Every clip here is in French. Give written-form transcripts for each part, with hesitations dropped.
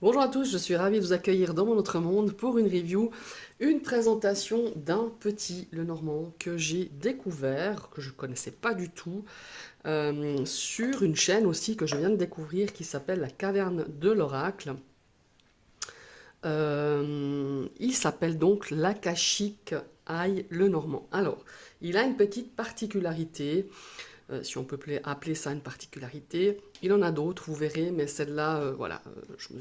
Bonjour à tous, je suis ravie de vous accueillir dans mon autre monde pour une review, une présentation d'un petit Lenormand que j'ai découvert, que je ne connaissais pas du tout, sur une chaîne aussi que je viens de découvrir qui s'appelle La Caverne de l'Oracle. Il s'appelle donc l'Akashic Eye Lenormand. Alors, il a une petite particularité, si on peut appeler ça une particularité. Il en a d'autres, vous verrez, mais celle-là, voilà,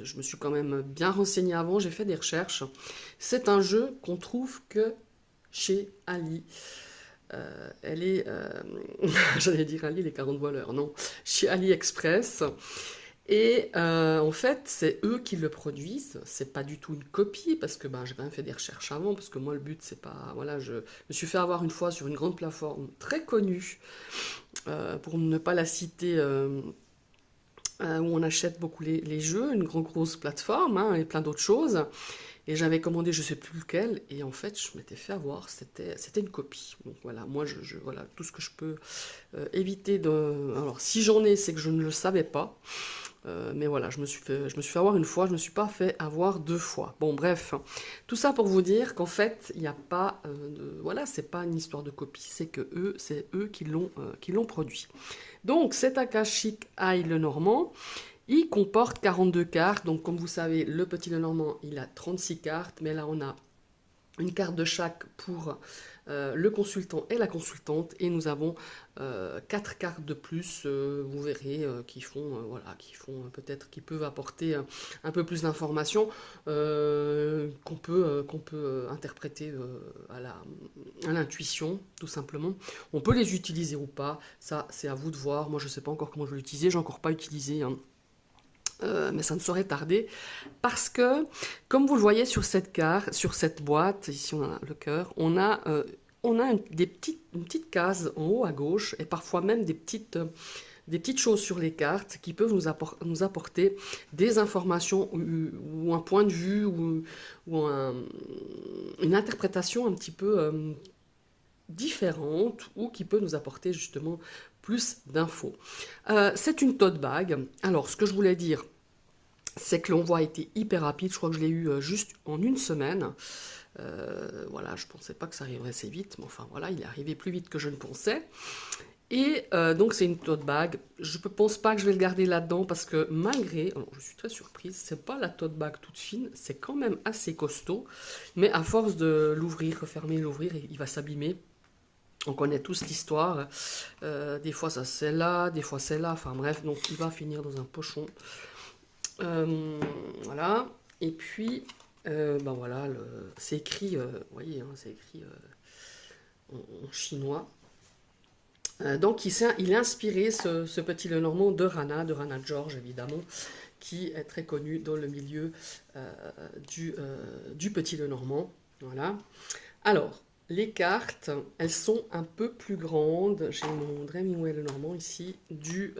je me suis quand même bien renseignée avant, j'ai fait des recherches. C'est un jeu qu'on trouve que chez Ali. Elle est, j'allais dire Ali, les 40 voleurs, non, chez AliExpress. Et en fait, c'est eux qui le produisent. C'est pas du tout une copie parce que ben, j'ai quand même fait des recherches avant. Parce que moi, le but, c'est pas. Voilà, je me suis fait avoir une fois sur une grande plateforme très connue, pour ne pas la citer, où on achète beaucoup les jeux, une grosse plateforme hein, et plein d'autres choses. Et j'avais commandé je sais plus lequel, et en fait je m'étais fait avoir, c'était une copie. Donc voilà, moi voilà, tout ce que je peux éviter de... Alors si j'en ai, c'est que je ne le savais pas. Mais voilà, je me suis fait avoir une fois, je me suis pas fait avoir deux fois. Bon, bref, tout ça pour vous dire qu'en fait, il n'y a pas voilà, c'est pas une histoire de copie, c'est eux qui l'ont produit. Donc, cet Akashic Eye Lenormand, il comporte 42 cartes. Donc, comme vous savez, le petit Lenormand, il a 36 cartes, mais là, on a une carte de chaque pour le consultant et la consultante, et nous avons 4 cartes de plus, vous verrez, qui font, voilà, qui font peut-être, qui peuvent apporter un peu plus d'informations qu'on peut interpréter à l'intuition, tout simplement. On peut les utiliser ou pas, ça c'est à vous de voir. Moi je ne sais pas encore comment je vais l'utiliser, j'ai encore pas utilisé, hein. Mais ça ne saurait tarder parce que, comme vous le voyez sur cette carte, sur cette boîte, ici on a le cœur, on a une petite case en haut à gauche et parfois même des petites choses sur les cartes qui peuvent nous apporter des informations ou un point de vue ou une interprétation un petit peu différente ou qui peut nous apporter justement plus d'infos. C'est une tote bag. Alors, ce que je voulais dire, c'est que l'envoi a été hyper rapide. Je crois que je l'ai eu juste en une semaine. Voilà, je ne pensais pas que ça arriverait assez vite, mais enfin voilà, il est arrivé plus vite que je ne pensais. Et donc c'est une tote bag. Je ne pense pas que je vais le garder là-dedans parce que malgré, alors je suis très surprise, c'est pas la tote bag toute fine, c'est quand même assez costaud. Mais à force de l'ouvrir, refermer, l'ouvrir, il va s'abîmer. On connaît tous l'histoire. Des fois ça c'est là, des fois c'est là. Enfin bref, donc il va finir dans un pochon. Voilà. Et puis, ben voilà, c'est écrit, vous voyez, hein, c'est écrit en chinois. Donc il a inspiré ce petit Lenormand de Rana George évidemment, qui est très connu dans le milieu euh, du petit Lenormand. Voilà. Alors, les cartes, elles sont un peu plus grandes. J'ai mon Dremingway Lenormand ici, du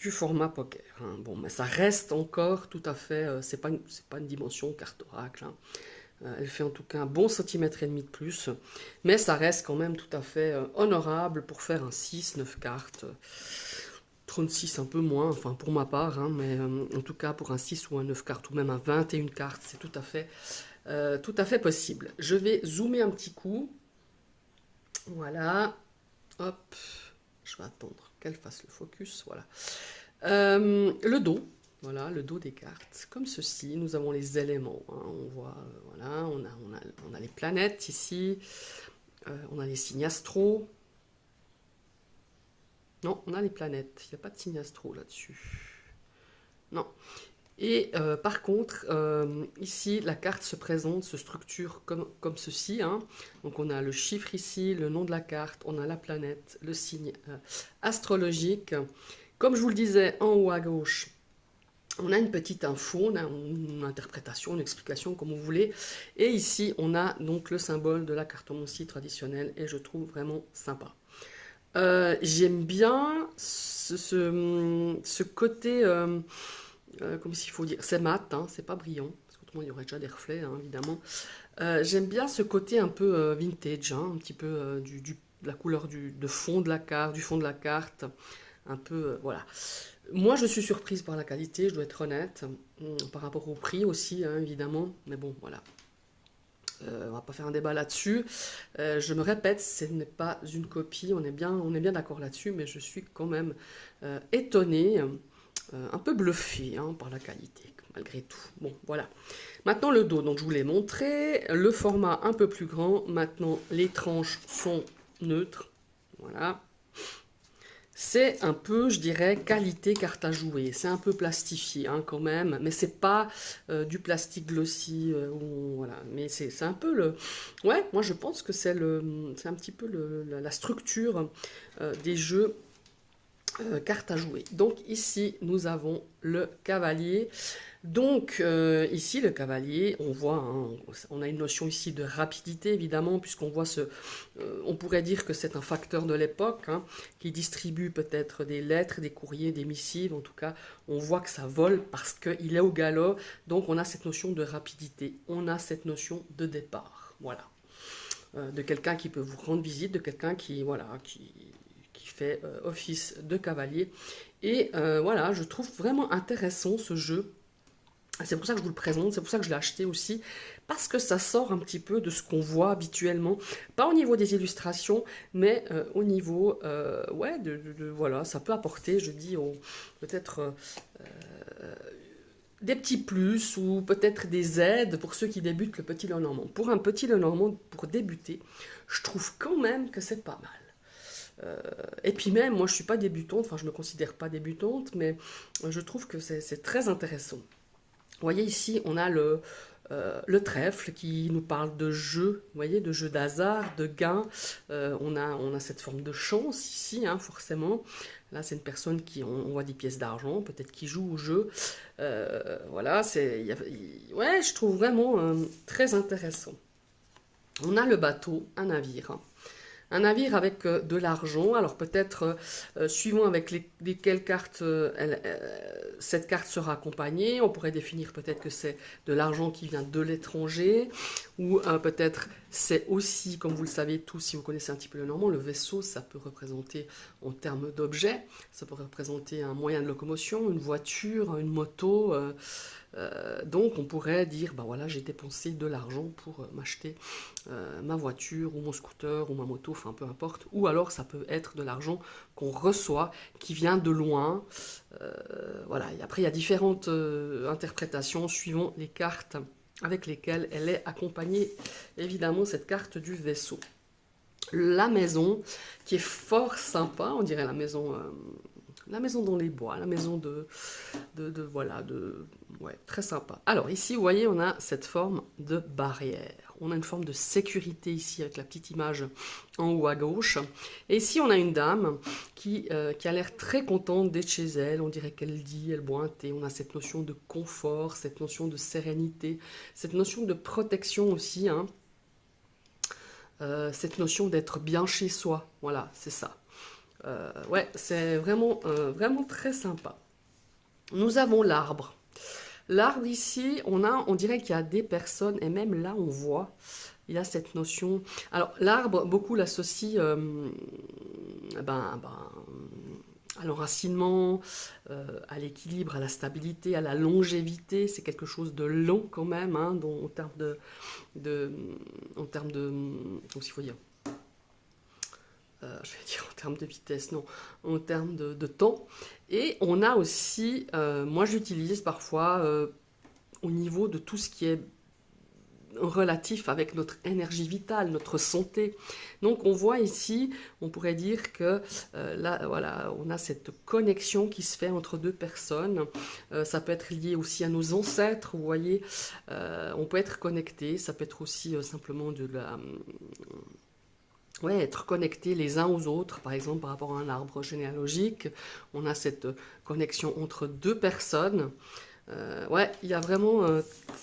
format poker, hein. Bon, mais ça reste encore tout à fait, c'est pas une dimension carte oracle, hein. Elle fait en tout cas un bon centimètre et demi de plus, mais ça reste quand même tout à fait honorable pour faire un 6 9 cartes. 36 un peu moins, enfin pour ma part, hein, mais en tout cas pour un 6 ou un 9 cartes ou même un 21 cartes, c'est tout à fait possible. Je vais zoomer un petit coup. Voilà. Hop. Je vais attendre qu'elle fasse le focus. Voilà. Le dos. Voilà, le dos des cartes. Comme ceci, nous avons les éléments, hein. On voit, voilà, on a les planètes ici. On a les signes astro. Non, on a les planètes. Il n'y a pas de signe astro là-dessus. Non. Et par contre, ici, la carte se présente, se structure comme ceci, hein. Donc on a le chiffre ici, le nom de la carte, on a la planète, le signe astrologique. Comme je vous le disais, en haut à gauche, on a une petite info, on a une interprétation, une explication, comme vous voulez. Et ici, on a donc le symbole de la cartomancie traditionnelle, et je trouve vraiment sympa. J'aime bien ce côté... comme s'il faut dire, c'est mat, hein, c'est pas brillant, parce qu'autrement il y aurait déjà des reflets, hein, évidemment. J'aime bien ce côté un peu vintage, hein, un petit peu de la couleur de fond de la carte, du fond de la carte, un peu, voilà. Moi, je suis surprise par la qualité, je dois être honnête, par rapport au prix aussi, hein, évidemment. Mais bon, voilà. On va pas faire un débat là-dessus. Je me répète, ce n'est pas une copie, on est bien d'accord là-dessus, mais je suis quand même étonnée, un peu bluffée hein, par la qualité, malgré tout. Bon, voilà. Maintenant le dos, donc je vous l'ai montré, le format un peu plus grand. Maintenant les tranches sont neutres, voilà. C'est un peu, je dirais, qualité carte à jouer. C'est un peu plastifié hein, quand même, mais c'est pas du plastique glossy. Voilà. Mais c'est un peu le... Ouais, moi je pense que c'est un petit peu la structure des jeux cartes à jouer. Donc ici, nous avons le cavalier. Donc ici, le cavalier, on voit, hein, on a une notion ici de rapidité, évidemment, puisqu'on voit on pourrait dire que c'est un facteur de l'époque, hein, qui distribue peut-être des lettres, des courriers, des missives. En tout cas, on voit que ça vole parce qu'il est au galop. Donc on a cette notion de rapidité, on a cette notion de départ. Voilà. De quelqu'un qui peut vous rendre visite, de quelqu'un qui, voilà, qui fait office de cavalier. Et voilà, je trouve vraiment intéressant ce jeu. C'est pour ça que je vous le présente, c'est pour ça que je l'ai acheté aussi, parce que ça sort un petit peu de ce qu'on voit habituellement, pas au niveau des illustrations, mais au niveau, ouais, voilà, ça peut apporter, je dis, peut-être des petits plus ou peut-être des aides pour ceux qui débutent le petit Lenormand. Pour un petit Lenormand, pour débuter, je trouve quand même que c'est pas mal. Et puis même, moi je suis pas débutante, enfin je me considère pas débutante, mais je trouve que c'est très intéressant. Vous voyez ici, on a le trèfle qui nous parle de jeu, vous voyez, de jeu d'hasard, de gain. On a cette forme de chance ici, hein, forcément. Là, c'est une personne on voit des pièces d'argent, peut-être qui joue au jeu. Voilà, ouais, je trouve vraiment très intéressant. On a le bateau, un navire, hein. Un navire avec de l'argent, alors peut-être suivant avec lesquelles cartes cette carte sera accompagnée, on pourrait définir peut-être que c'est de l'argent qui vient de l'étranger, ou peut-être c'est aussi, comme vous le savez tous, si vous connaissez un petit peu le normand, le vaisseau, ça peut représenter en termes d'objets, ça peut représenter un moyen de locomotion, une voiture, une moto, donc on pourrait dire, ben voilà, j'ai dépensé de l'argent pour m'acheter ma voiture ou mon scooter ou ma moto, enfin peu importe. Ou alors ça peut être de l'argent qu'on reçoit, qui vient de loin. Voilà. Et après il y a différentes interprétations suivant les cartes avec lesquelles elle est accompagnée, évidemment cette carte du vaisseau. La maison qui est fort sympa, on dirait la maison dans les bois, la maison voilà, ouais, très sympa. Alors ici, vous voyez, on a cette forme de barrière. On a une forme de sécurité ici avec la petite image en haut à gauche. Et ici, on a une dame qui a l'air très contente d'être chez elle. On dirait qu'elle dit, elle boit un thé. On a cette notion de confort, cette notion de sérénité, cette notion de protection aussi, hein. Cette notion d'être bien chez soi. Voilà, c'est ça. Ouais, c'est vraiment, vraiment très sympa. Nous avons l'arbre. L'arbre ici, on dirait qu'il y a des personnes, et même là on voit, il y a cette notion. Alors l'arbre, beaucoup l'associent à l'enracinement, à l'équilibre, à la stabilité, à la longévité. C'est quelque chose de long quand même, hein, en termes comment il faut dire, je vais dire en termes de vitesse, non, en termes de temps. Et on a aussi, moi j'utilise parfois au niveau de tout ce qui est relatif avec notre énergie vitale, notre santé. Donc on voit ici, on pourrait dire que là, voilà, on a cette connexion qui se fait entre deux personnes. Ça peut être lié aussi à nos ancêtres, vous voyez. On peut être connecté, ça peut être aussi simplement ouais, être connectés les uns aux autres, par exemple par rapport à un arbre généalogique. On a cette connexion entre deux personnes. Ouais, il y a vraiment...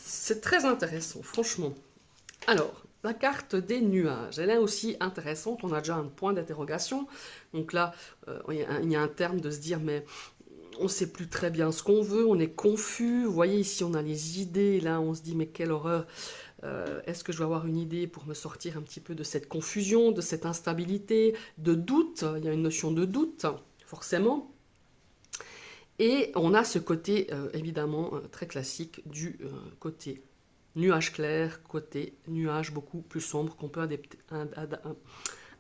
c'est très intéressant, franchement. Alors, la carte des nuages, elle est aussi intéressante. On a déjà un point d'interrogation. Donc là, il y a un terme de se dire, mais on ne sait plus très bien ce qu'on veut, on est confus. Vous voyez, ici, on a les idées. Là, on se dit, mais quelle horreur. Est-ce que je vais avoir une idée pour me sortir un petit peu de cette confusion, de cette instabilité, de doute? Il y a une notion de doute, forcément. Et on a ce côté, évidemment, très classique du côté nuage clair, côté nuage beaucoup plus sombre qu'on peut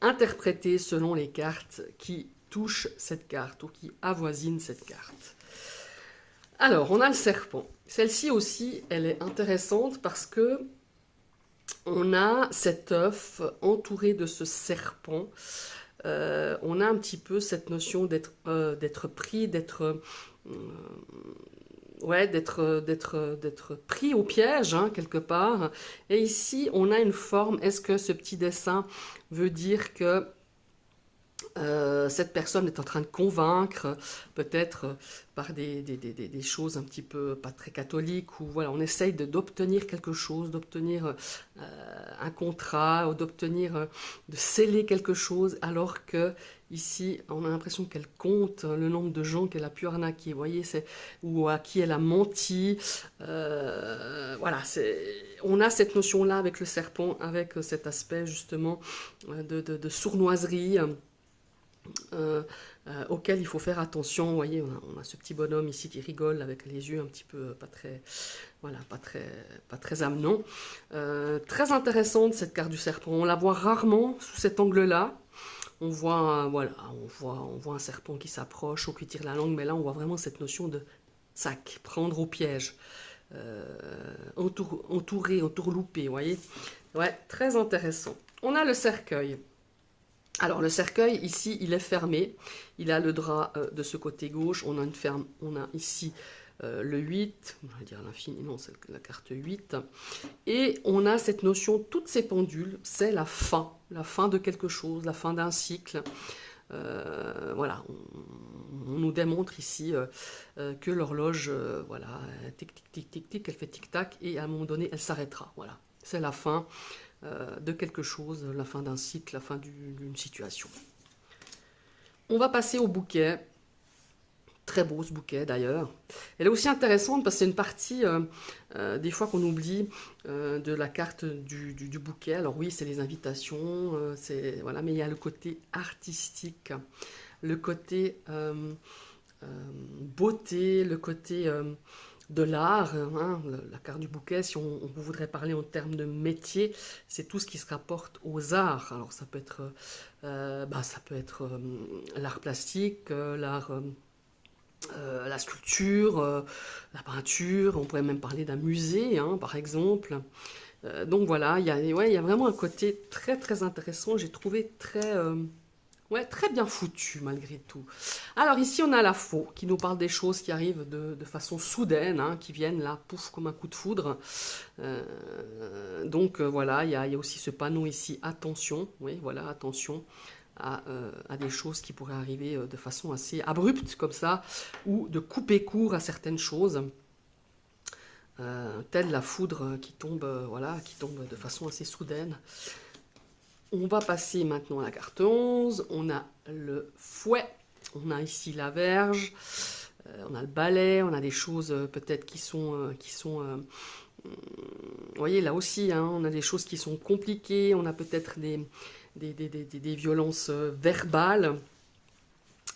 interpréter selon les cartes qui touchent cette carte ou qui avoisinent cette carte. Alors, on a le serpent. Celle-ci aussi, elle est intéressante parce que on a cet œuf entouré de ce serpent. On a un petit peu cette notion d'être pris, d'être pris au piège, hein, quelque part. Et ici, on a une forme. Est-ce que ce petit dessin veut dire que cette personne est en train de convaincre, peut-être par des choses un petit peu pas très catholiques, ou voilà, on essaye d'obtenir quelque chose, d'obtenir un contrat, ou d'obtenir, de sceller quelque chose, alors que ici, on a l'impression qu'elle compte le nombre de gens qu'elle a pu arnaquer, vous voyez, ou à qui elle a menti. Voilà, on a cette notion-là avec le serpent, avec cet aspect justement de sournoiserie. Auquel il faut faire attention. Vous voyez, on a ce petit bonhomme ici qui rigole avec les yeux un petit peu pas très, voilà, pas très amenants. Très intéressante cette carte du serpent. On la voit rarement sous cet angle-là. On voit, voilà, on voit un serpent qui s'approche ou qui tire la langue, mais là on voit vraiment cette notion de sac, prendre au piège, entourloupé, vous voyez. Ouais, très intéressant. On a le cercueil. Alors le cercueil ici il est fermé, il a le drap de ce côté gauche, on a ici le 8, on va dire l'infini, non c'est la carte 8, et on a cette notion, toutes ces pendules, c'est la fin de quelque chose, la fin d'un cycle. Voilà, on nous démontre ici que l'horloge, voilà, tic tic tic tic tic, elle fait tic tac et à un moment donné elle s'arrêtera, voilà, c'est la fin. De quelque chose, la fin d'un cycle, la fin d'une situation. On va passer au bouquet. Très beau ce bouquet d'ailleurs. Elle est aussi intéressante parce que c'est une partie, des fois qu'on oublie, de la carte du bouquet. Alors oui, c'est les invitations, voilà, mais il y a le côté artistique, le côté beauté, le côté de l'art, hein, la carte du bouquet, si on voudrait parler en termes de métier, c'est tout ce qui se rapporte aux arts. Alors ça peut être, l'art plastique, la sculpture, la peinture, on pourrait même parler d'un musée, hein, par exemple. Donc voilà, il y a vraiment un côté très très intéressant, j'ai trouvé très bien foutu malgré tout. Alors ici on a la faux qui nous parle des choses qui arrivent de façon soudaine, hein, qui viennent là, pouf, comme un coup de foudre. Donc voilà, il y a aussi ce panneau ici, attention, oui voilà, attention à des choses qui pourraient arriver de façon assez abrupte comme ça, ou de couper court à certaines choses. Telle la foudre qui tombe, voilà, qui tombe de façon assez soudaine. On va passer maintenant à la carte 11, on a le fouet, on a ici la verge, on a le balai, on a des choses peut-être qui sont vous voyez là aussi, hein, on a des choses qui sont compliquées, on a peut-être des violences verbales,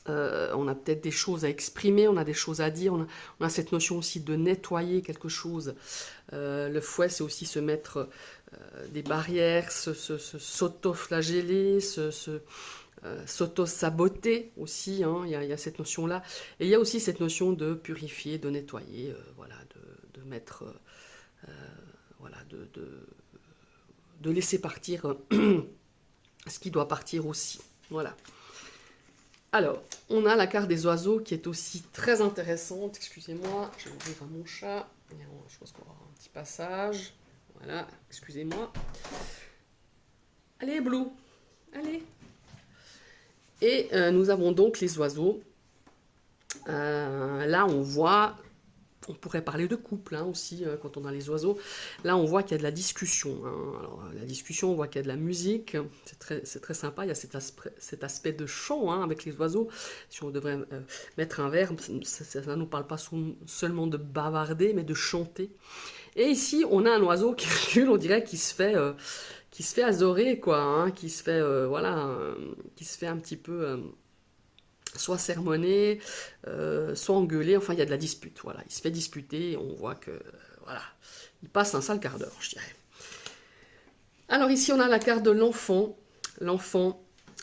on a peut-être des choses à exprimer, on a des choses à dire, on a cette notion aussi de nettoyer quelque chose. Le fouet, c'est aussi se mettre des barrières, s'auto-flageller, s'auto-saboter aussi, hein, il y a cette notion-là. Et il y a aussi cette notion de purifier, de nettoyer, voilà, de mettre, voilà, de laisser partir ce qui doit partir aussi. Voilà. Alors, on a la carte des oiseaux qui est aussi très intéressante. Excusez-moi, je vais ouvrir à mon chat. Je pense qu'on va avoir un petit passage. Voilà, excusez-moi. Allez, Blue, allez. Et nous avons donc les oiseaux. Là, on voit, on pourrait parler de couple, hein, aussi, quand on a les oiseaux. Là, on voit qu'il y a de la discussion, hein. Alors, la discussion, on voit qu'il y a de la musique. C'est très sympa. Il y a cet aspect de chant, hein, avec les oiseaux. Si on devrait mettre un verbe, ça ne nous parle pas seulement de bavarder, mais de chanter. Et ici, on a un oiseau qui recule, on dirait qu'il se fait azorer, quoi, hein, qui se fait, voilà, qui se fait un petit peu soit sermonné, soit engueulé, enfin il y a de la dispute, voilà, il se fait disputer, et on voit que, voilà, il passe un sale quart d'heure, je dirais. Alors ici on a la carte de l'enfant, l'enfant,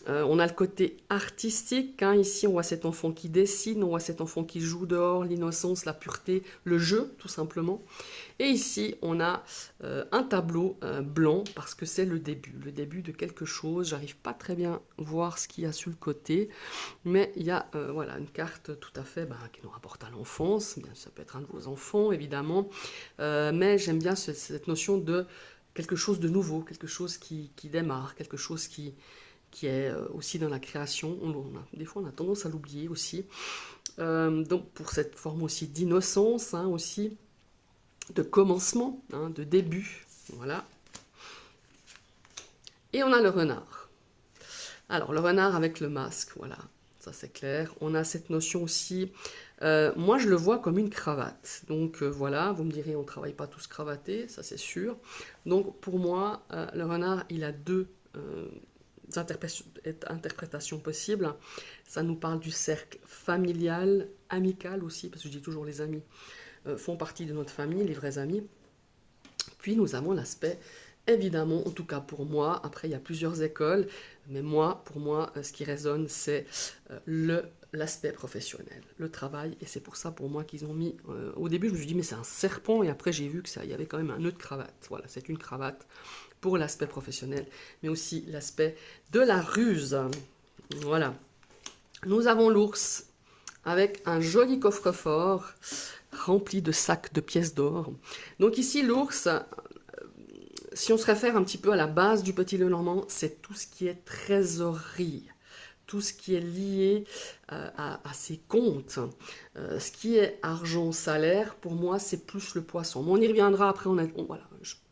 on a le côté artistique, hein. Ici on voit cet enfant qui dessine, on voit cet enfant qui joue dehors, l'innocence, la pureté, le jeu tout simplement. Et ici on a un tableau blanc parce que c'est le début de quelque chose. J'arrive pas très bien à voir ce qu'il y a sur le côté, mais il y a voilà, une carte tout à fait qui nous rapporte à l'enfance. Ça peut être un de vos enfants évidemment, mais j'aime bien cette notion de quelque chose de nouveau, quelque chose qui démarre, quelque chose qui est aussi dans la création. Des fois, on a tendance à l'oublier aussi. Donc, pour cette forme aussi d'innocence, hein, aussi, de commencement, hein, de début. Voilà. Et on a le renard. Alors, le renard avec le masque, voilà. Ça, c'est clair. On a cette notion aussi. Moi, je le vois comme une cravate. Donc, voilà, vous me direz, on ne travaille pas tous cravatés, ça, c'est sûr. Donc, pour moi, le renard, il a deux interprétations possibles. Ça nous parle du cercle familial, amical aussi, parce que je dis toujours les amis font partie de notre famille, les vrais amis. Puis nous avons l'aspect, évidemment, en tout cas pour moi, après il y a plusieurs écoles, mais pour moi, ce qui résonne, c'est l'aspect professionnel, le travail, et c'est pour ça pour moi qu'ils ont mis, au début je me suis dit mais c'est un serpent, et après j'ai vu que ça, il y avait quand même un nœud de cravate, voilà, c'est une cravate pour l'aspect professionnel, mais aussi l'aspect de la ruse. Voilà. Nous avons l'ours avec un joli coffre-fort rempli de sacs de pièces d'or. Donc ici, l'ours, si on se réfère un petit peu à la base du Petit Lenormand, c'est tout ce qui est trésorerie, tout ce qui est lié à ses comptes. Ce qui est argent, salaire, pour moi, c'est plus le poisson. Mais on y reviendra après. Voilà,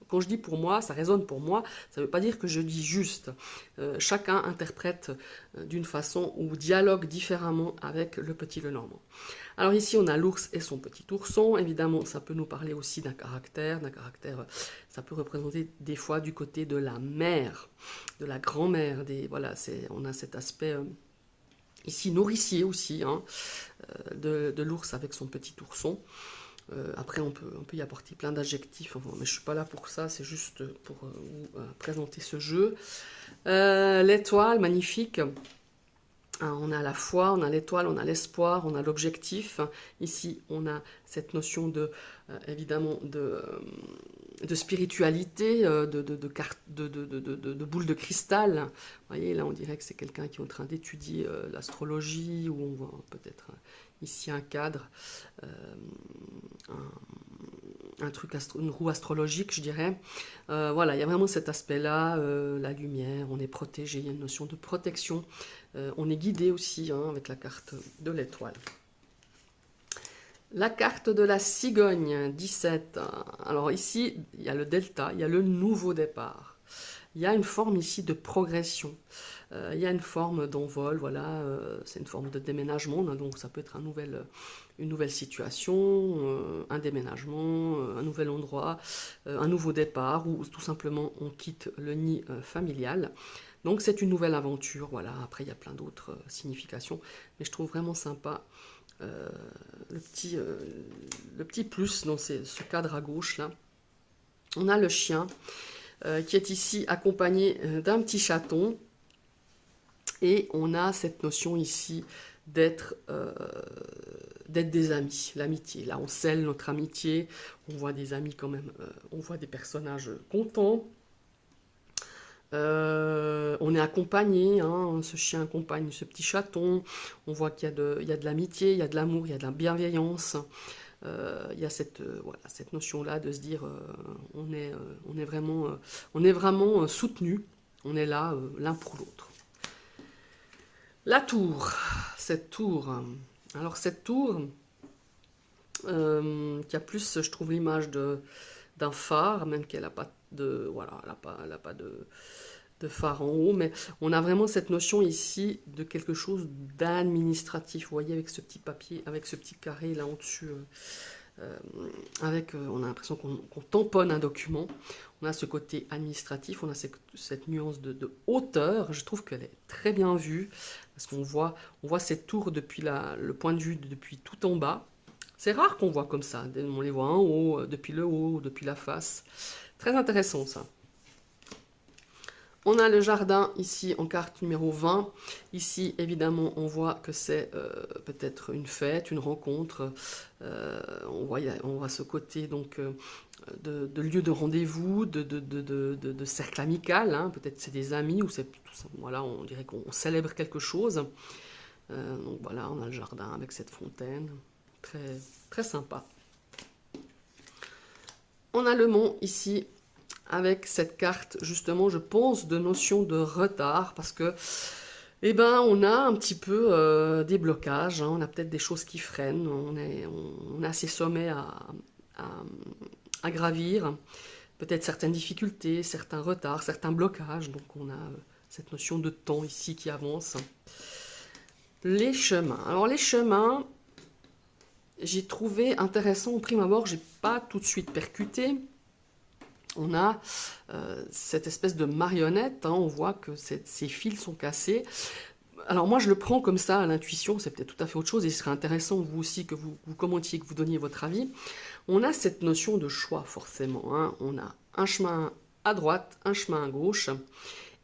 quand je dis pour moi, ça résonne pour moi, ça ne veut pas dire que je dis juste. Chacun interprète d'une façon ou dialogue différemment avec le Petit Lenormand. Alors ici, on a l'ours et son petit ourson. Évidemment, ça peut nous parler aussi d'un caractère, ça peut représenter des fois du côté de la mère, de la grand-mère. Voilà, on a cet aspect ici nourricier aussi, hein, de l'ours avec son petit ourson. Après, on peut y apporter plein d'adjectifs, enfin, mais je ne suis pas là pour ça, c'est juste pour vous présenter ce jeu. L'étoile, magnifique. On a la foi, on a l'étoile, on a l'espoir, on a l'objectif. Ici, on a cette notion évidemment, de spiritualité, de boule de cristal. Vous voyez, là, on dirait que c'est quelqu'un qui est en train d'étudier l'astrologie, ou on voit peut-être ici un cadre, un truc, une roue astrologique, je dirais. Voilà, il y a vraiment cet aspect-là, la lumière, on est protégé, il y a une notion de protection. On est guidé aussi, hein, avec la carte de l'étoile. La carte de la cigogne, 17. Alors ici, il y a le delta, il y a le nouveau départ. Il y a une forme ici de progression. Il y a une forme d'envol, voilà, c'est une forme de déménagement, donc ça peut être une nouvelle situation, un déménagement, un nouvel endroit, un nouveau départ, ou tout simplement on quitte le nid familial. Donc c'est une nouvelle aventure, voilà. Après il y a plein d'autres significations, mais je trouve vraiment sympa le petit plus dans ce cadre à gauche là. On a le chien qui est ici accompagné d'un petit chaton, et on a cette notion ici d'être des amis, l'amitié. Là on scelle notre amitié, on voit des amis quand même, on voit des personnages contents. On est accompagné, hein, ce chien accompagne ce petit chaton, on voit qu'il y a de l'amitié, il y a de l'amour, il y a de la bienveillance, il y a cette notion-là de se dire on est vraiment soutenu, on est là l'un pour l'autre. La tour, alors cette tour, qui a plus, je trouve, l'image d'un phare, même qu'elle n'a pas voilà, elle n'a pas de phare en haut, mais on a vraiment cette notion ici de quelque chose d'administratif, vous voyez, avec ce petit papier, avec ce petit carré là en dessus, on a l'impression qu'on tamponne un document. On a ce côté administratif, on a cette nuance de hauteur. Je trouve qu'elle est très bien vue, parce on voit cette tour depuis le point de vue depuis tout en bas. C'est rare qu'on voit comme ça, on les voit en haut, depuis le haut, depuis la face. Très intéressant ça. On a le jardin ici en carte numéro 20. Ici, évidemment, on voit que c'est peut-être une fête, une rencontre. On voit ce côté donc de lieu de rendez-vous, de cercle amical. Hein. Peut-être c'est des amis ou c'est tout ça. Voilà, on dirait qu'on célèbre quelque chose. Donc voilà, on a le jardin avec cette fontaine. Très, très sympa. On a le mont ici avec cette carte, justement, je pense, de notion de retard, parce que, eh ben, on a un petit peu des blocages, hein, on a peut-être des choses qui freinent, on a ces sommets à gravir, peut-être certaines difficultés, certains retards, certains blocages, donc on a cette notion de temps ici qui avance. Les chemins. Alors les chemins, j'ai trouvé intéressant au prime abord, j'ai pas tout de suite percuté. On a cette espèce de marionnette, hein, on voit que ces fils sont cassés. Alors moi je le prends comme ça à l'intuition, c'est peut-être tout à fait autre chose, et il serait intéressant vous aussi que vous commentiez, que vous donniez votre avis. On a cette notion de choix forcément, hein. On a un chemin à droite, un chemin à gauche,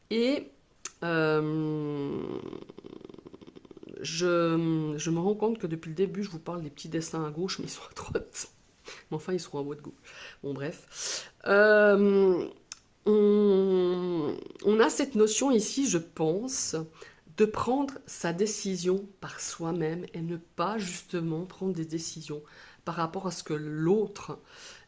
et je me rends compte que depuis le début je vous parle des petits dessins à gauche, mais ils sont à droite. Mais enfin, ils seront à votre goût. Bon, bref. On a cette notion ici, je pense, de prendre sa décision par soi-même et ne pas justement prendre des décisions par rapport à ce que l'autre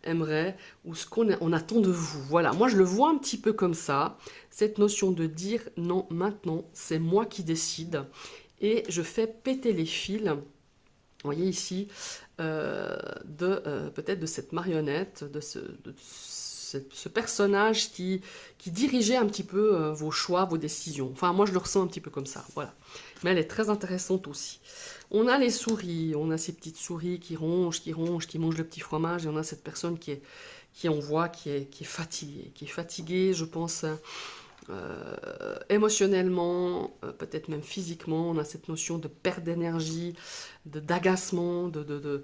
aimerait ou ce qu'on attend de vous. Voilà, moi je le vois un petit peu comme ça, cette notion de dire non, maintenant, c'est moi qui décide et je fais péter les fils. Vous voyez ici, peut-être de cette marionnette, de ce personnage qui dirigeait un petit peu vos choix, vos décisions. Enfin, moi, je le ressens un petit peu comme ça, voilà. Mais elle est très intéressante aussi. On a les souris, on a ces petites souris qui rongent, qui mangent le petit fromage, et on a cette personne on voit, qui est fatiguée, je pense, émotionnellement, peut-être même physiquement. On a cette notion de perte d'énergie, d'agacement, d'être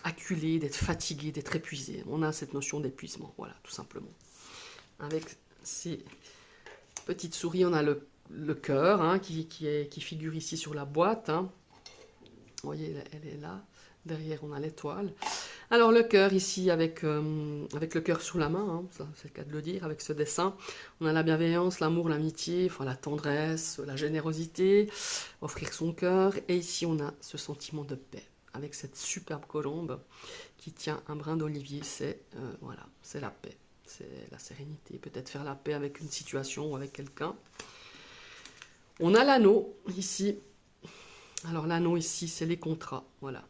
acculé, d'être fatigué, d'être épuisé. On a cette notion d'épuisement, voilà, tout simplement. Avec ces petites souris, on a le cœur, hein, qui figure ici sur la boîte. Hein. Vous voyez, elle est là. Derrière, on a l'étoile. Alors, le cœur ici, avec le cœur sous la main, hein, c'est le cas de le dire, avec ce dessin. On a la bienveillance, l'amour, l'amitié, enfin, la tendresse, la générosité, offrir son cœur. Et ici, on a ce sentiment de paix, avec cette superbe colombe qui tient un brin d'olivier. C'est voilà, c'est la paix, c'est la sérénité. Peut-être faire la paix avec une situation ou avec quelqu'un. On a l'anneau ici. Alors, l'anneau ici, c'est les contrats, voilà.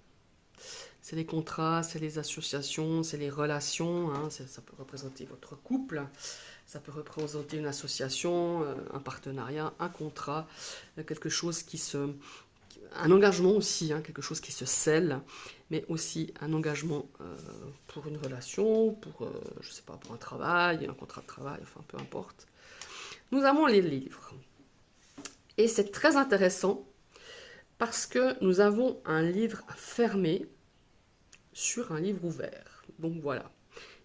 C'est les contrats, c'est les associations, c'est les relations. Hein, ça peut représenter votre couple, ça peut représenter une association, un partenariat, un contrat, quelque chose un engagement aussi, hein, quelque chose qui se scelle, mais aussi un engagement pour une relation, je sais pas, pour un travail, un contrat de travail, enfin peu importe. Nous avons les livres. Et c'est très intéressant parce que nous avons un livre fermé sur un livre ouvert. Donc voilà.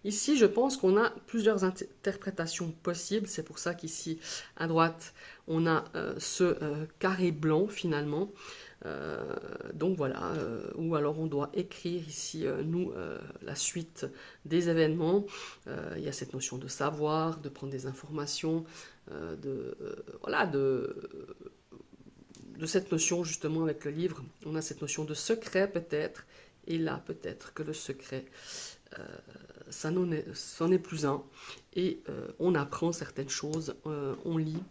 Ici, je pense qu'on a plusieurs interprétations possibles. C'est pour ça qu'ici, à droite, on a ce carré blanc, finalement. Donc voilà. Ou alors, on doit écrire ici, la suite des événements. Il y a cette notion de savoir, de prendre des informations, voilà, de cette notion, justement, avec le livre. On a cette notion de secret, peut-être. Et là, peut-être que le secret, ça n'en est plus un. Et on apprend certaines choses, on lit.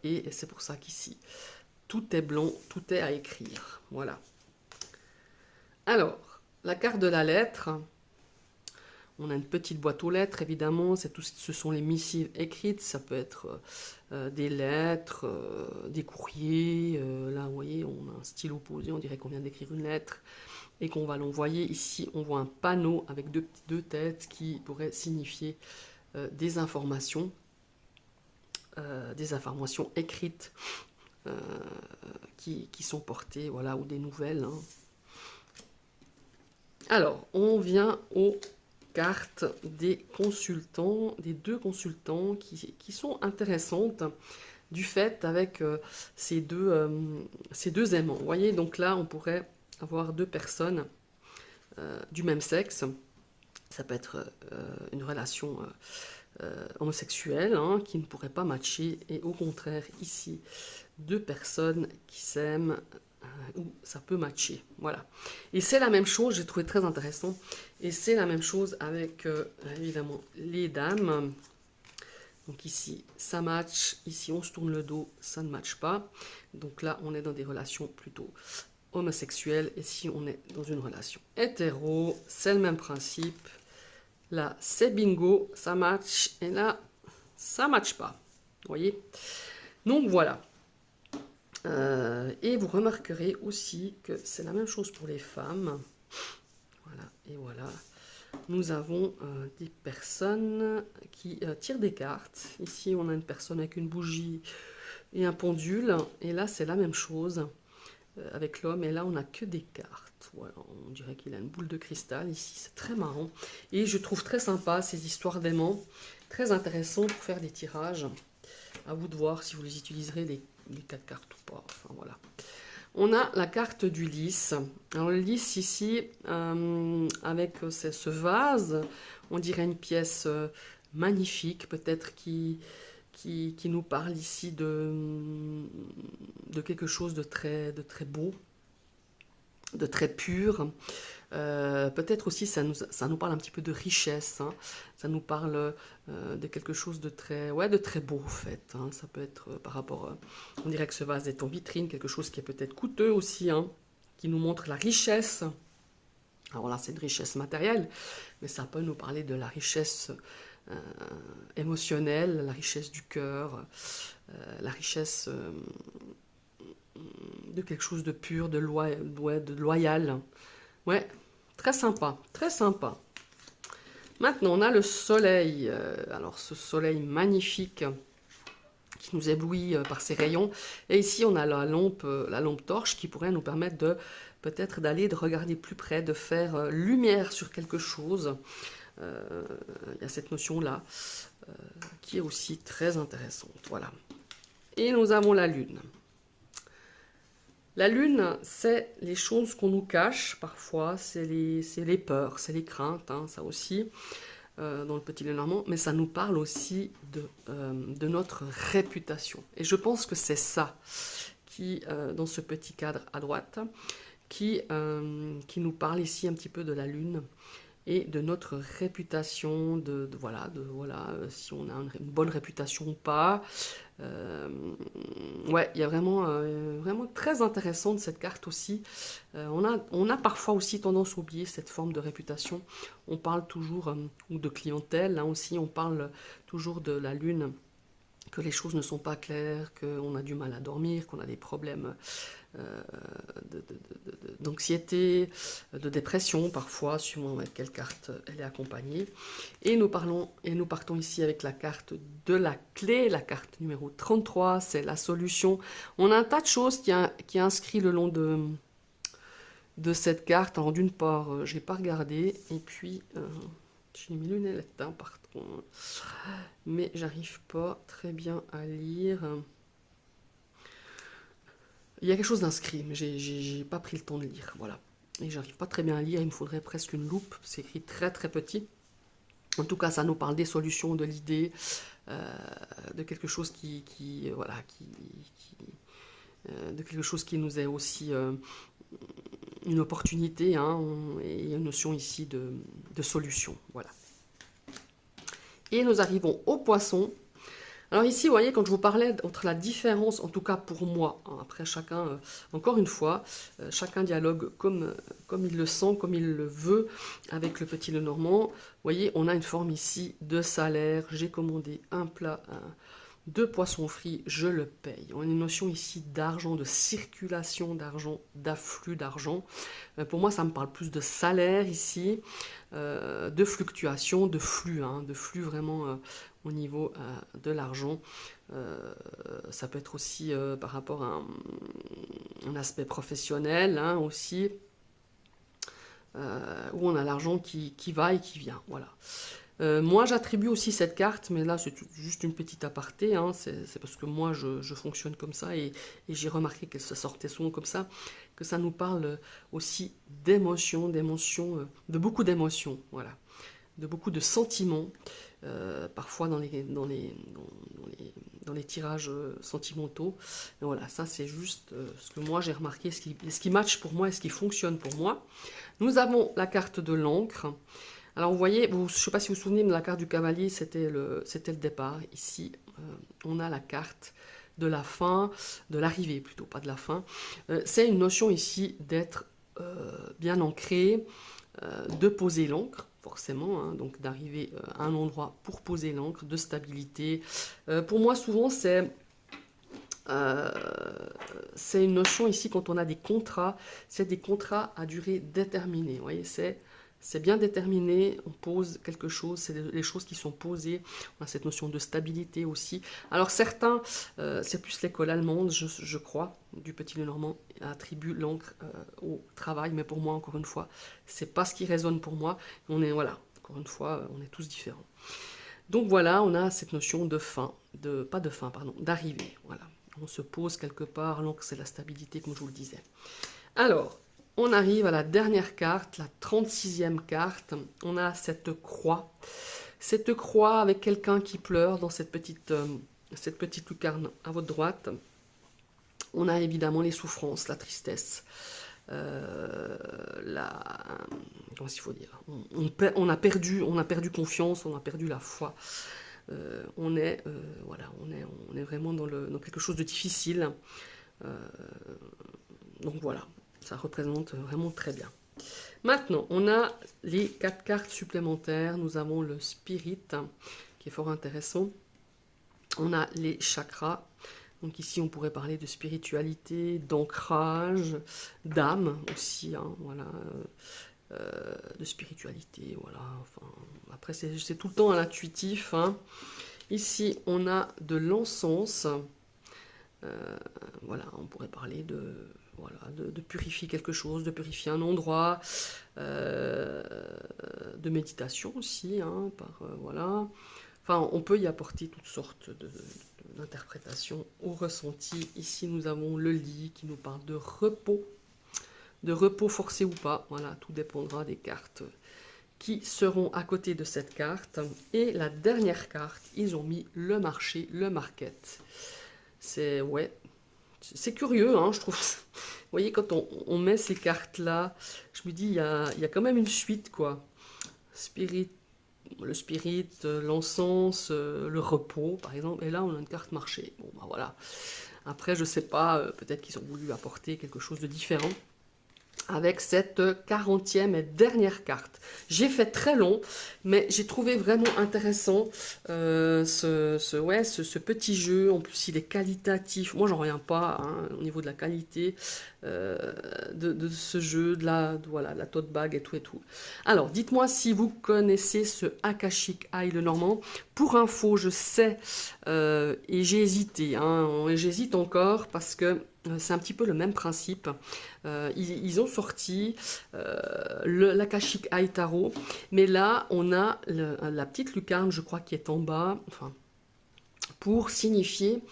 Et c'est pour ça qu'ici, tout est blanc, tout est à écrire. Voilà. Alors, la carte de la lettre. On a une petite boîte aux lettres, évidemment, ce sont les missives écrites, ça peut être des lettres, des courriers. Là, vous voyez, on a un stylo posé, on dirait qu'on vient d'écrire une lettre et qu'on va l'envoyer. Ici, on voit un panneau avec deux têtes qui pourraient signifier des informations écrites qui sont portées, voilà, ou des nouvelles. Hein. Alors, on vient aux cartes des consultants, des deux consultants qui sont intéressantes du fait avec ces deux aimants. Vous voyez, donc là, on pourrait avoir deux personnes du même sexe. Ça peut être une relation homosexuelle hein, qui ne pourrait pas matcher, et au contraire, ici, deux personnes qui s'aiment, où ça peut matcher. Voilà. Et c'est la même chose, j'ai trouvé très intéressant. Et c'est la même chose avec, évidemment, les dames. Donc ici, ça match. Ici, on se tourne le dos, ça ne matche pas. Donc là, on est dans des relations plutôt homosexuelles. Et si on est dans une relation hétéro, c'est le même principe. Là, c'est bingo, ça match. Et là, ça matche pas. Vous voyez? Donc voilà. Et vous remarquerez aussi que c'est la même chose pour les femmes. Voilà, et voilà. Nous avons des personnes qui tirent des cartes. Ici, on a une personne avec une bougie et un pendule. Et là, c'est la même chose avec l'homme. Et là, on n'a que des cartes. Voilà, on dirait qu'il a une boule de cristal. Ici, c'est très marrant. Et je trouve très sympa ces histoires d'aimants. Très intéressant pour faire des tirages. À vous de voir si vous les utiliserez les 4 cartes ou pas. Enfin, voilà. On a la carte du lys. Alors le lys ici, avec ce vase, on dirait une pièce magnifique, peut-être qui nous parle ici de quelque chose de très beau, de très pur. Peut-être aussi ça nous parle un petit peu de richesse, hein. Ça nous parle de quelque chose de très beau en fait, hein. Ça peut être par rapport, on dirait que ce vase est en vitrine, quelque chose qui est peut-être coûteux aussi, hein, qui nous montre la richesse. Alors là c'est une richesse matérielle, mais ça peut nous parler de la richesse émotionnelle, la richesse du cœur, la richesse de quelque chose de pur, de loyal. Ouais, très sympa, très sympa. Maintenant, on a le soleil. Alors, ce soleil magnifique qui nous éblouit par ses rayons. Et ici, on a la lampe torche qui pourrait nous permettre peut-être de regarder plus près, de faire lumière sur quelque chose. Il y a cette notion-là qui est aussi très intéressante. Voilà. Et nous avons la lune. La lune, c'est les choses qu'on nous cache parfois, c'est les peurs, c'est les craintes, hein, ça aussi, dans le Petit Lenormand, mais ça nous parle aussi de notre réputation. Et je pense que c'est ça qui, dans ce petit cadre à droite, qui nous parle ici un petit peu de la lune et de notre réputation, voilà, si on a une bonne réputation ou pas. Ouais, il y a vraiment très intéressant de cette carte aussi. On a parfois aussi tendance à oublier cette forme de réputation. On parle toujours, ou de clientèle, là aussi, on parle toujours de la lune, que les choses ne sont pas claires, qu'on a du mal à dormir, qu'on a des problèmes d'anxiété, de dépression parfois, suivant avec quelle carte elle est accompagnée. Et nous partons ici avec la carte de la clé, la carte numéro 33, c'est la solution. On a un tas de choses qui est inscrit le long de cette carte. Alors d'une part, j'ai pas regardé, et puis j'ai mis mes lunettes, hein, par contre, mais j'arrive pas très bien à lire. Il y a quelque chose d'inscrit, mais j'ai pas pris le temps de lire, voilà. Et j'arrive pas très bien à lire, il me faudrait presque une loupe, c'est écrit très petit. En tout cas, ça nous parle des solutions, de l'idée, de quelque chose de quelque chose qui nous est aussi une opportunité, hein, et une notion ici de solution, voilà. Et nous arrivons au poisson. Alors ici, vous voyez, quand je vous parlais entre la différence, en tout cas pour moi, hein, après chacun, encore une fois, chacun dialogue comme il le sent, comme il le veut, avec le petit Lenormand. Vous voyez, on a une forme ici de salaire. J'ai commandé un plat, de poisson frit, je le paye. On a une notion ici d'argent, de circulation d'argent, d'afflux d'argent. Pour moi, ça me parle plus de salaire ici, de fluctuation, de flux vraiment au niveau de l'argent. Ça peut être aussi par rapport à un aspect professionnel hein, aussi, où on a l'argent qui va et qui vient. Voilà. Moi, j'attribue aussi cette carte, mais là, c'est juste une petite aparté. Hein, c'est parce que moi, je fonctionne comme ça et j'ai remarqué qu'elle se sortait souvent comme ça, que ça nous parle aussi d'émotions, de beaucoup d'émotions, voilà, de beaucoup de sentiments. Parfois dans les tirages sentimentaux. Et voilà, ça c'est juste ce que moi j'ai remarqué, ce qui match pour moi et ce qui fonctionne pour moi. Nous avons la carte de l'encre. Alors vous voyez, je ne sais pas si vous vous souvenez, mais la carte du cavalier, c'était le départ. Ici, on a la carte de la fin, de l'arrivée plutôt, pas de la fin. C'est une notion ici d'être bien ancré, de poser l'encre, forcément, hein, donc d'arriver à un endroit pour poser l'encre, de stabilité. Pour moi, souvent, c'est une notion ici, quand on a des contrats, c'est des contrats à durée déterminée. Vous voyez, c'est bien déterminé, on pose quelque chose, c'est les choses qui sont posées. On a cette notion de stabilité aussi. Alors certains, c'est plus l'école allemande, je crois, du Petit Lenormand, attribue l'encre au travail, mais pour moi, encore une fois, c'est pas ce qui résonne pour moi. On est, voilà, encore une fois, on est tous différents. Donc voilà, on a cette notion de fin, pas de fin, pardon, d'arrivée. Voilà, on se pose quelque part, l'encre c'est la stabilité, comme je vous le disais. Alors, on arrive à la dernière carte, la 36e carte. On a cette croix. Cette croix avec quelqu'un qui pleure dans cette petite lucarne à votre droite. On a évidemment les souffrances, la tristesse. Comment il faut dire, on a perdu confiance, on a perdu la foi. Voilà, on est vraiment dans quelque chose de difficile. Donc voilà, ça représente vraiment très bien. Maintenant, on a les 4 cartes supplémentaires. Nous avons le Spirit, qui est fort intéressant. On a les chakras. Donc ici, on pourrait parler de spiritualité, d'ancrage, d'âme aussi. Hein, voilà, de spiritualité. Voilà. Enfin, après, c'est tout le temps à l'intuitif. Hein. Ici, on a de l'encens. Voilà, on pourrait parler de purifier quelque chose, de purifier un endroit, de méditation aussi, hein, voilà. Enfin, on peut y apporter toutes sortes d'interprétations au ressenti. Ici, nous avons le lit qui nous parle de repos forcé ou pas. Voilà, tout dépendra des cartes qui seront à côté de cette carte. Et la dernière carte, ils ont mis le marché, le market. C'est curieux, hein, je trouve. Vous voyez, quand on met ces cartes-là, je me dis, il y a quand même une suite, quoi. Le spirit, l'encens, le repos, par exemple. Et là, on a une carte marché. Bon, bah voilà. Après, je sais pas, peut-être qu'ils ont voulu apporter quelque chose de différent avec cette 40e et dernière carte. J'ai fait très long, mais j'ai trouvé vraiment intéressant ce petit jeu. En plus, il est qualitatif. Moi, j'en reviens pas hein, au niveau de la qualité de ce jeu, de la tote bag et tout et tout. Alors, dites-moi si vous connaissez ce Akashic Eye Lenormand. Pour info, je sais, et j'ai hésité, hein, et j'hésite encore parce que c'est un petit peu le même principe. Ils ont sorti l'Akashic Eye Tarot, mais là, on a la petite lucarne, je crois, qui est en bas, enfin, pour signifier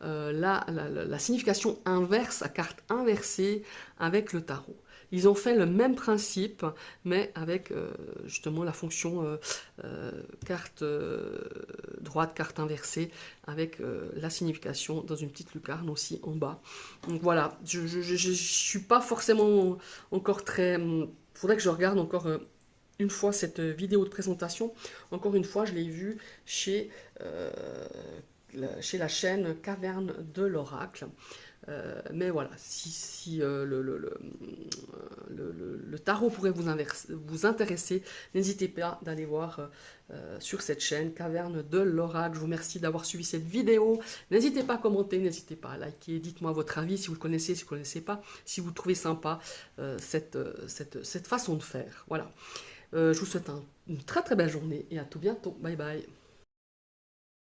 la signification inverse, la carte inversée avec le tarot. Ils ont fait le même principe, mais avec justement la fonction carte droite, carte inversée, avec la signification dans une petite lucarne aussi en bas. Donc voilà, je ne suis pas forcément encore très... Il faudrait que je regarde encore une fois cette vidéo de présentation. Encore une fois, je l'ai vue chez chez la chaîne Caverne de l'Oracle. Mais voilà, si le tarot pourrait vous intéresser, n'hésitez pas d'aller voir sur cette chaîne Caverne de l'Oracle. Je vous remercie d'avoir suivi cette vidéo. N'hésitez pas à commenter, n'hésitez pas à liker. Dites-moi votre avis, si vous le connaissez, si vous ne le connaissez pas, si vous trouvez sympa cette façon de faire. Voilà. Je vous souhaite une très très belle journée et à tout bientôt. Bye bye.